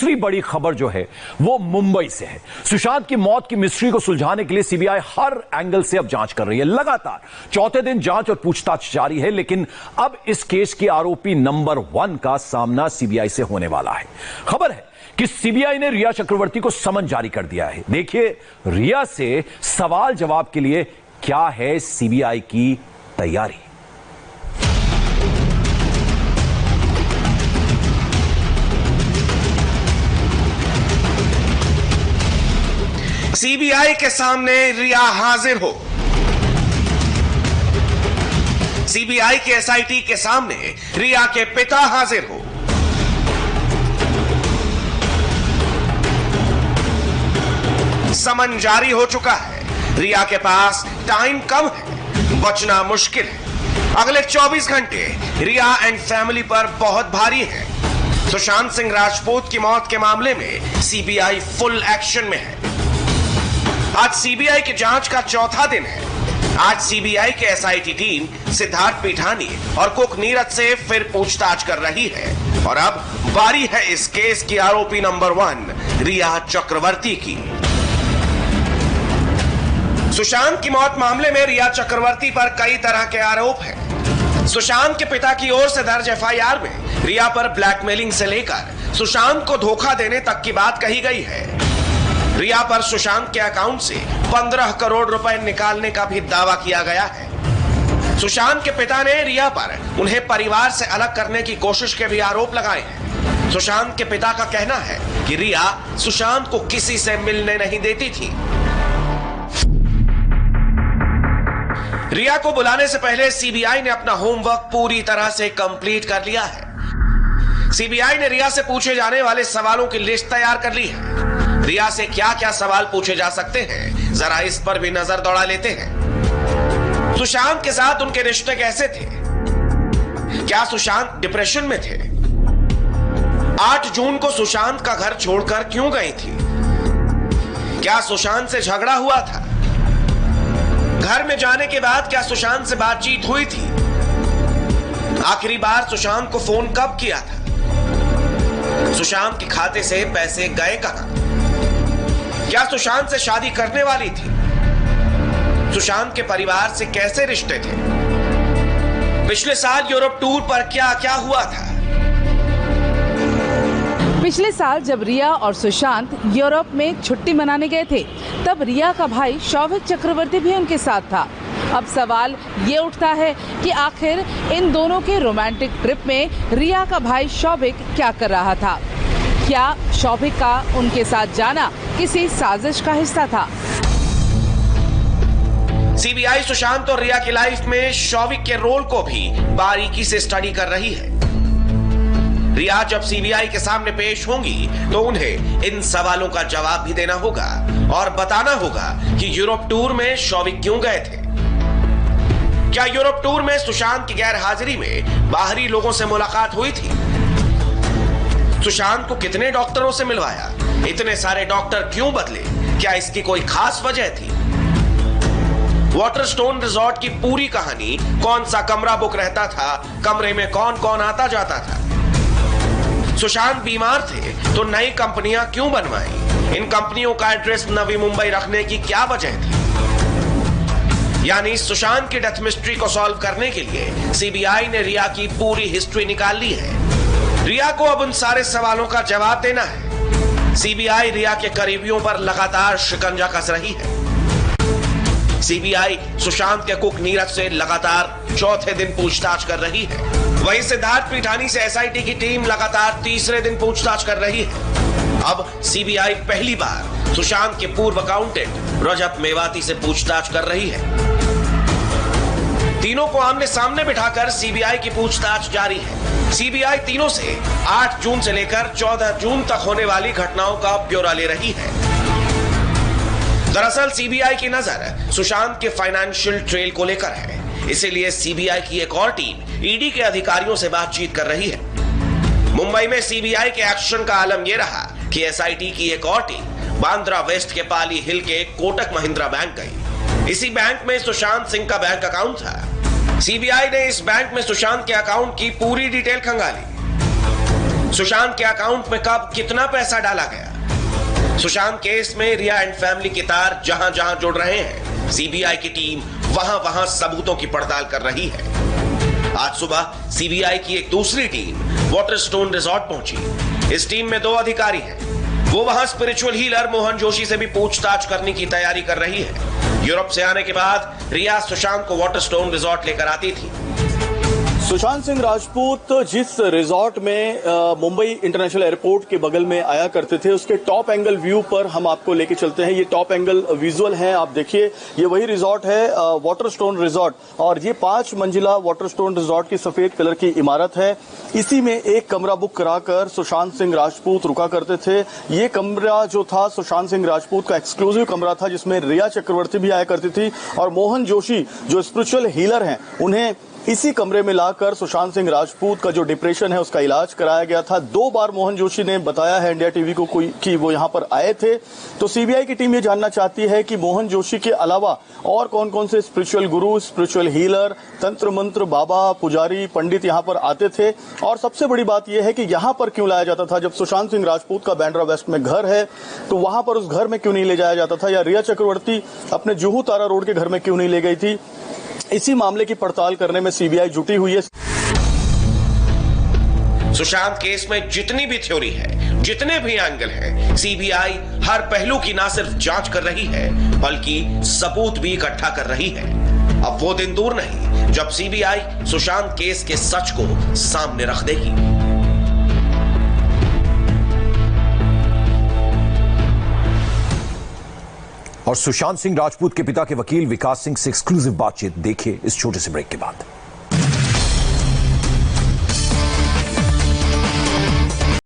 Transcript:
दूसरी बड़ी खबर जो है वो मुंबई से है। सुशांत की मौत की मिस्ट्री को सुलझाने के लिए सीबीआई हर एंगल से अब जांच कर रही है। लगातार चौथे दिन जांच और पूछताछ जारी है, लेकिन अब इस केस के आरोपी नंबर 1 का सामना सीबीआई से होने वाला है। खबर है कि सीबीआई ने रिया चक्रवर्ती को समन जारी कर दिया है। देखिए रिया से सवाल जवाब के लिए क्या है सीबीआई की तैयारी। सीबीआई के सामने रिया हाजिर हो। सीबीआई के एसआईटी के सामने रिया के पिता हाजिर हो। समन जारी हो चुका है। रिया के पास टाइम कम है, बचना मुश्किल है। अगले 24 घंटे रिया एंड फैमिली पर बहुत भारी है। सुशांत सिंह राजपूत की मौत के मामले में सीबीआई फुल एक्शन में है। आज सीबीआई की जांच का चौथा दिन है। आज सीबीआई के एसआईटी टीम सिद्धार्थ पीठानी और कुक नीरज से फिर पूछताछ कर रही है और अब बारी है इस केस की आरोपी नंबर 1 रिया चक्रवर्ती की। सुशांत की मौत मामले में रिया चक्रवर्ती पर कई तरह के आरोप हैं। सुशांत के पिता की ओर से दर्ज एफआईआर में रिया पर ब्लैकमेलिंग से लेकर सुशांत को धोखा देने तक की बात कही गई है। रिया पर सुशांत के अकाउंट से 15 करोड़ रुपए निकालने का भी दावा किया गया है। सुशांत के पिता ने रिया पर उन्हें परिवार से अलग करने की कोशिश के भी आरोप लगाए हैं। सुशांत के पिता का कहना है कि रिया सुशांत को किसी से मिलने नहीं देती थी। रिया को बुलाने से पहले सीबीआई ने अपना होमवर्क पूरी तरह से कंप्लीट कर लिया है। सीबीआई ने रिया से पूछे जाने वाले सवालों की लिस्ट तैयार कर ली है। रिया से क्या क्या सवाल पूछे जा सकते हैं, जरा इस पर भी नजर दौड़ा लेते हैं। सुशांत के साथ उनके रिश्ते कैसे थे? क्या सुशांत डिप्रेशन में थे? 8 जून को सुशांत का घर छोड़कर क्यों गई थी? क्या सुशांत से झगड़ा हुआ था? घर में जाने के बाद क्या सुशांत से बातचीत हुई थी? आखिरी बार सुशांत को फोन कब किया था? सुशांत के खाते से पैसे गए कहां? क्या सुशांत से शादी करने वाली थी? सुशांत के परिवार से कैसे रिश्ते थे? पिछले साल यूरोप टूर पर क्या क्या हुआ था? पिछले साल जब रिया और सुशांत यूरोप में छुट्टी मनाने गए थे, तब रिया का भाई शौविक चक्रवर्ती भी उनके साथ था। अब सवाल ये उठता है कि आखिर इन दोनों के रोमांटिक ट्रिप में रिया का भाई शौविक क्या कर रहा था? क्या शौविक का उनके साथ जाना किसी साजिश का हिस्सा था? सीबीआई सुशांत और रिया की लाइफ में शौविक के रोल को भी बारीकी से स्टडी कर रही है। रिया जब सीबीआई के सामने पेश होंगी तो उन्हें इन सवालों का जवाब भी देना होगा और बताना होगा कि यूरोप टूर में शौविक क्यों गए थे। क्या यूरोप टूर में सुशांत की गैर हाजिरी में बाहरी लोगों से मुलाकात हुई थी? सुशांत को कितने डॉक्टरों से मिलवाया? इतने सारे डॉक्टर क्यों बदले? क्या इसकी कोई खास वजह थी? वाटरस्टोन रिजॉर्ट की पूरी कहानी, कौन सा कमरा बुक रहता था, कमरे में कौन कौन आता जाता था? सुशांत बीमार थे तो नई कंपनियां क्यों बनवाई? इन कंपनियों का एड्रेस नवी मुंबई रखने की क्या वजह थी? यानी सुशांत की डेथ मिस्ट्री को सॉल्व करने के लिए सीबीआई ने रिया की पूरी हिस्ट्री निकाल ली है। रिया को अब उन सारे सवालों का जवाब देना है। सीबीआई रिया के करीबियों पर लगातार शिकंजा कस रही है। सीबीआई सुशांत के कुक नीरज से लगातार चौथे दिन पूछताछ कर रही है। वहीं सिद्धार्थ पीठानी से एसआईटी की टीम लगातार तीसरे दिन पूछताछ कर रही है। अब सीबीआई पहली बार सुशांत के पूर्व अकाउंटेंट रजत मेवाती से पूछताछ कर रही है। तीनों को आमने सामने बिठाकर सीबीआई की पूछताछ जारी है। सीबीआई तीनों से 8 जून से लेकर 14 जून तक होने वाली घटनाओं का ब्यौरा ले रही है। दरअसल सीबीआई की नजर सुशांत के फाइनेंशियल ट्रेल को लेकर है, इसीलिए सीबीआई की एक और टीम ईडी के अधिकारियों से बातचीत कर रही है। मुंबई में सीबीआई के एक्शन का आलम यह रहा कि एसआईटी की एक और टीम बांद्रा वेस्ट के पाली हिल के कोटक महिंद्रा बैंक गई। इसी बैंक में सुशांत सिंह का बैंक अकाउंट था। सीबीआई ने इस बैंक में सुशांत के अकाउंट की पूरी डिटेल खंगाली। सुशांत के अकाउंट में कब कितना पैसा डाला गया। सुशांत केस में रिया एंड फैमिली के तार जहां जहां जुड़ रहे हैं, सीबीआई की टीम वहां वहां सबूतों की पड़ताल कर रही है। आज सुबह सीबीआई की एक दूसरी टीम वाटरस्टोन रिजॉर्ट पहुंची। इस टीम में 2 अधिकारी हैं। वो वहां स्पिरिचुअल हीलर मोहन जोशी से भी पूछताछ करने की तैयारी कर रही है। यूरोप से आने के बाद रिया सुशांत को वाटरस्टोन रिजॉर्ट लेकर आती थी। सुशांत सिंह राजपूत जिस रिजॉर्ट में मुंबई इंटरनेशनल एयरपोर्ट के बगल में आया करते थे, उसके टॉप एंगल व्यू पर हम आपको लेके चलते हैं। ये टॉप एंगल विजुअल है, आप देखिए, ये वही रिजॉर्ट है, वाटरस्टोन रिजॉर्ट, और ये 5 मंजिला वाटरस्टोन रिजॉर्ट की सफेद कलर की इमारत है। इसी में एक कमरा बुक कराकर सुशांत सिंह राजपूत रुका करते थे। ये कमरा जो था सुशांत सिंह राजपूत का एक्सक्लूसिव कमरा था, जिसमें रिया चक्रवर्ती भी आया करती थी, और मोहन जोशी जो स्पिरिचुअल हीलर हैं, उन्हें इसी कमरे में लाकर सुशांत सिंह राजपूत का जो डिप्रेशन है उसका इलाज कराया गया था। 2 बार मोहन जोशी ने बताया है इंडिया टीवी को कि वो यहां पर आए थे। तो सीबीआई की टीम ये जानना चाहती है कि मोहन जोशी के अलावा और कौन कौन से स्पिरिचुअल गुरु, स्पिरिचुअल हीलर, तंत्र मंत्र, बाबा, पुजारी, पंडित यहां पर आते थे, और सबसे बड़ी बात यह है कि यहां पर क्यों लाया जाता था। जब सुशांत सिंह राजपूत का बैंड्रा वेस्ट में घर है, तो वहां पर उस घर में क्यों नहीं ले जाया जाता था, या रिया चक्रवर्ती अपने जुहू तारा रोड के घर में क्यों नहीं ले गई थी। इसी मामले की पड़ताल करने में सीबीआई जुटी हुई है। सुशांत केस में जितनी भी थ्योरी है, जितने भी एंगल हैं, सीबीआई हर पहलू की ना सिर्फ जांच कर रही है बल्कि सबूत भी इकट्ठा कर रही है। अब वो दिन दूर नहीं जब सीबीआई सुशांत केस के सच को सामने रख देगी। और सुशांत सिंह राजपूत के पिता के वकील विकास सिंह से एक्सक्लूसिव बातचीत देखिए इस छोटे से ब्रेक के बाद।